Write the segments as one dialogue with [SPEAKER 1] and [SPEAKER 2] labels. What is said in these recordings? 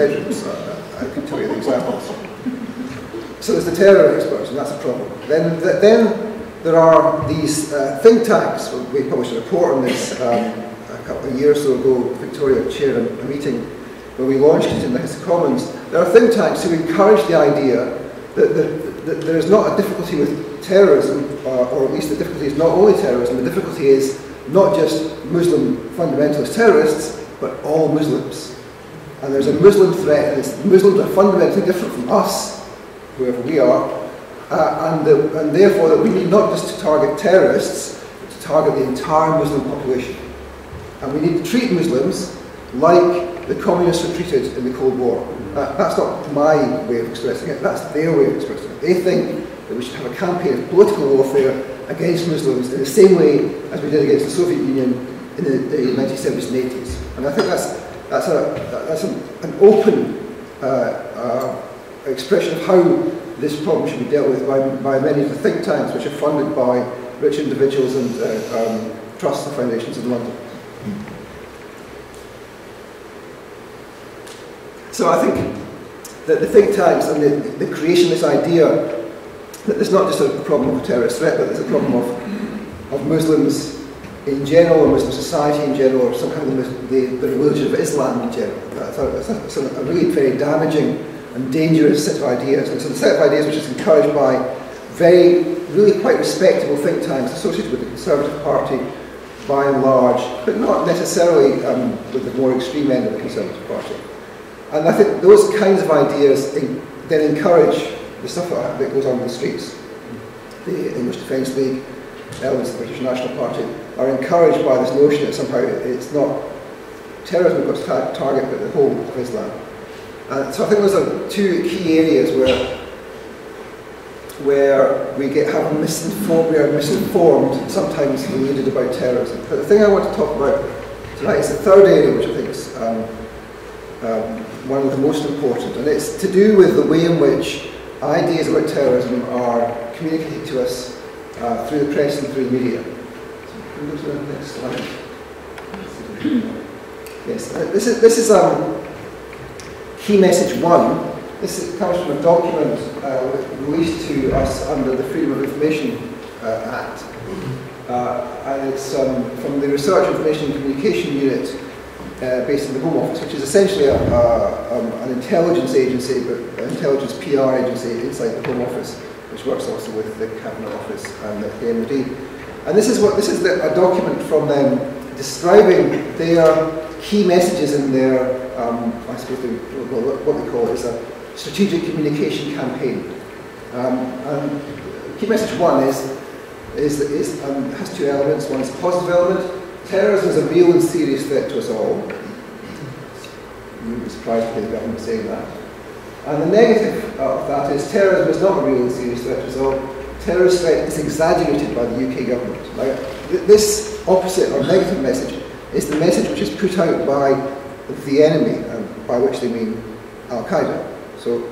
[SPEAKER 1] bedrooms. I can tell you the examples. So there's the terror experts, and that's a problem. Then there are these think tanks. We published a report on this a couple of years or so ago. Victoria chaired a meeting where we launched it in the House of Commons. There are think tanks who encourage the idea that there is not a difficulty with terrorism, or at least the difficulty is not only terrorism, the difficulty is not just Muslim fundamentalist terrorists, but all Muslims. And there's a Muslim threat, and Muslims are fundamentally different from us, whoever we are, and therefore that we need not just to target terrorists, but to target the entire Muslim population. And we need to treat Muslims like the communists were treated in the Cold War. That's not my way of expressing it, that's their way of expressing it. They think that we should have a campaign of political warfare against Muslims in the same way as we did against the Soviet Union in the 1970s and 80s. And I think that's an open expression of how this problem should be dealt with by many of the think tanks which are funded by rich individuals and trusts and foundations in London. So I think that the think tanks and the creation of this idea that there's not just a problem of a terrorist threat, but there's a problem of Muslims in general, or Muslim society in general, or some kind of the religion of Islam in general. That's a really very damaging and dangerous set of ideas. And it's a set of ideas which is encouraged by really quite respectable think tanks associated with the Conservative Party by and large, but not necessarily with the more extreme end of the Conservative Party. And I think those kinds of ideas then encourage the stuff that goes on in the streets. The English Defence League, elements of the British National Party, are encouraged by this notion that somehow it's not terrorism we've got to target, but the whole of Islam. So I think those are two key areas where we have we are misinformed, sometimes deluded about terrorism. But the thing I want to talk about tonight is the third area, which I think is one of the most important, and it's to do with the way in which ideas about terrorism are communicated to us through the press and through the media. So can we go to the next slide? Yes, this is key message one. This comes from a document released to us under the Freedom of Information Act, and it's from the Research, Information and Communication Unit based in the Home Office, which is essentially an intelligence agency, but an intelligence PR agency inside the Home Office, which works also with the Cabinet Office and the MOD. And this is a document from them describing their key messages in their, I suppose what they call it is a strategic communication campaign. And key message one has two elements. One is a positive element. Terrorism is a real and serious threat to us all. You would be surprised to hear the government saying that. And the negative of that is terrorism is not a real and serious threat to us all. Terrorist threat is exaggerated by the UK government. Now, this opposite or negative message is the message which is put out by the enemy, by which they mean Al-Qaeda. So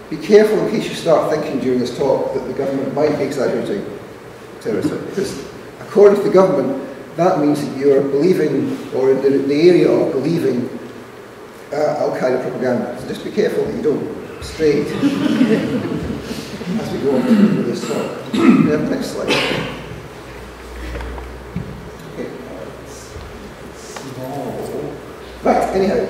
[SPEAKER 1] be careful in case you start thinking during this talk that the government might be exaggerating terrorist threat, because according to the government, that means that you are believing, or in the area of believing, Al-Qaeda propaganda. So just be careful that you don't stray as we go on with this talk. We have the next slide. Okay. Right, anyhow,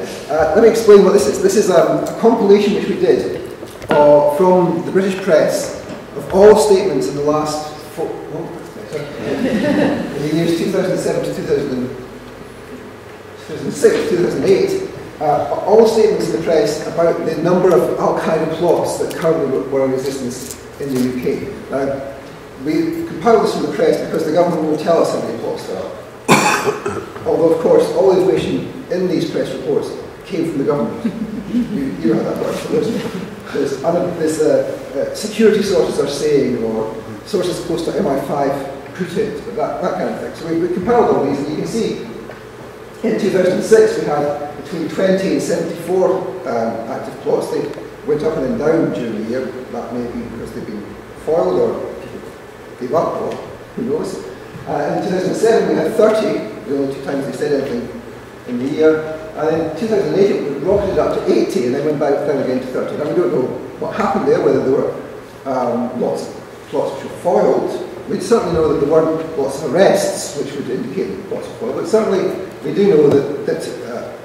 [SPEAKER 1] let me explain what this is. This is a compilation which we did from the British press of all statements in the last in the years 2007 to 2006, 2008, all statements in the press about the number of Al-Qaeda plots that currently were in existence in the UK. Now, we compiled this from the press because the government won't tell us how many plots there are. Although, of course, all the information in these press reports came from the government. You know how that works. There's security sources are saying, or sources close to MI5 put it, but that kind of thing. So we compiled all these, and you can see in 2006 we had between 20 and 74 active plots. They went up and then down during the year. That may be because they've been foiled or people gave up, or who knows. In 2007 we had 30, the only two times they said anything in the year. And in 2008 it rocketed up to 80 and then went back down again to 30. Now we don't know what happened there, whether there were lots of plots which were foiled. We certainly know that there weren't lots of arrests, which would indicate that plots were foiled, but certainly we do know that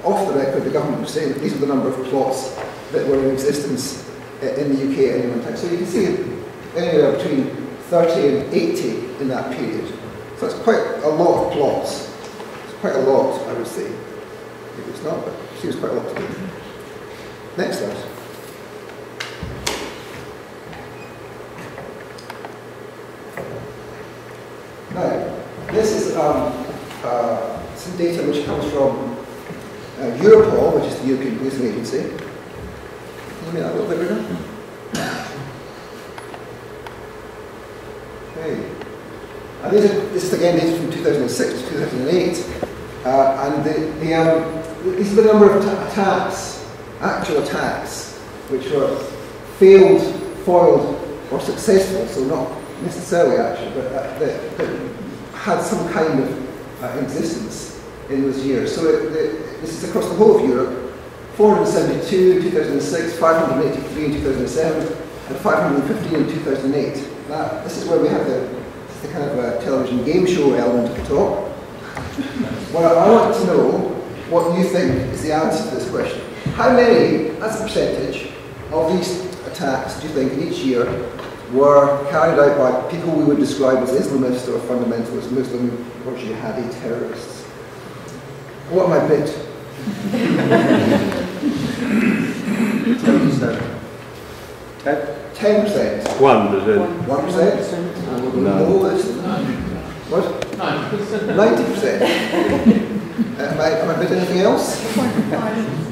[SPEAKER 1] off the record the government was saying that these are the number of plots that were in existence in the UK at any one time. So you can see anywhere between 30 and 80 in that period. So it's quite a lot of plots. It's quite a lot, I would say. Maybe it's not, but it seems quite a lot to me. Next slide. Now, this is some data which comes from Europol, which is the European Policing Agency. Can you make that a little bit bigger? Okay. And this is again data from 2006 to 2008. And these are the number of attacks, actual attacks, which were failed, foiled, or successful, so not necessarily actual, but that had some kind of existence in those years. So this is across the whole of Europe: 472 in 2006, 583 in 2007, and 515 in 2008. Now, this is where we have the kind of television game show element of the talk. Well, I want to know what you think is the answer to this question. How many, as a percentage, of these attacks do you think in each year were carried out by people we would describe as Islamist or fundamentalist Muslim or jihadi terrorists? What am I bid?
[SPEAKER 2] 10%.
[SPEAKER 1] 10%.
[SPEAKER 2] 1%.
[SPEAKER 1] 1%?
[SPEAKER 2] No.
[SPEAKER 1] What? 90%. Am I bidding anything else?
[SPEAKER 3] 0.5.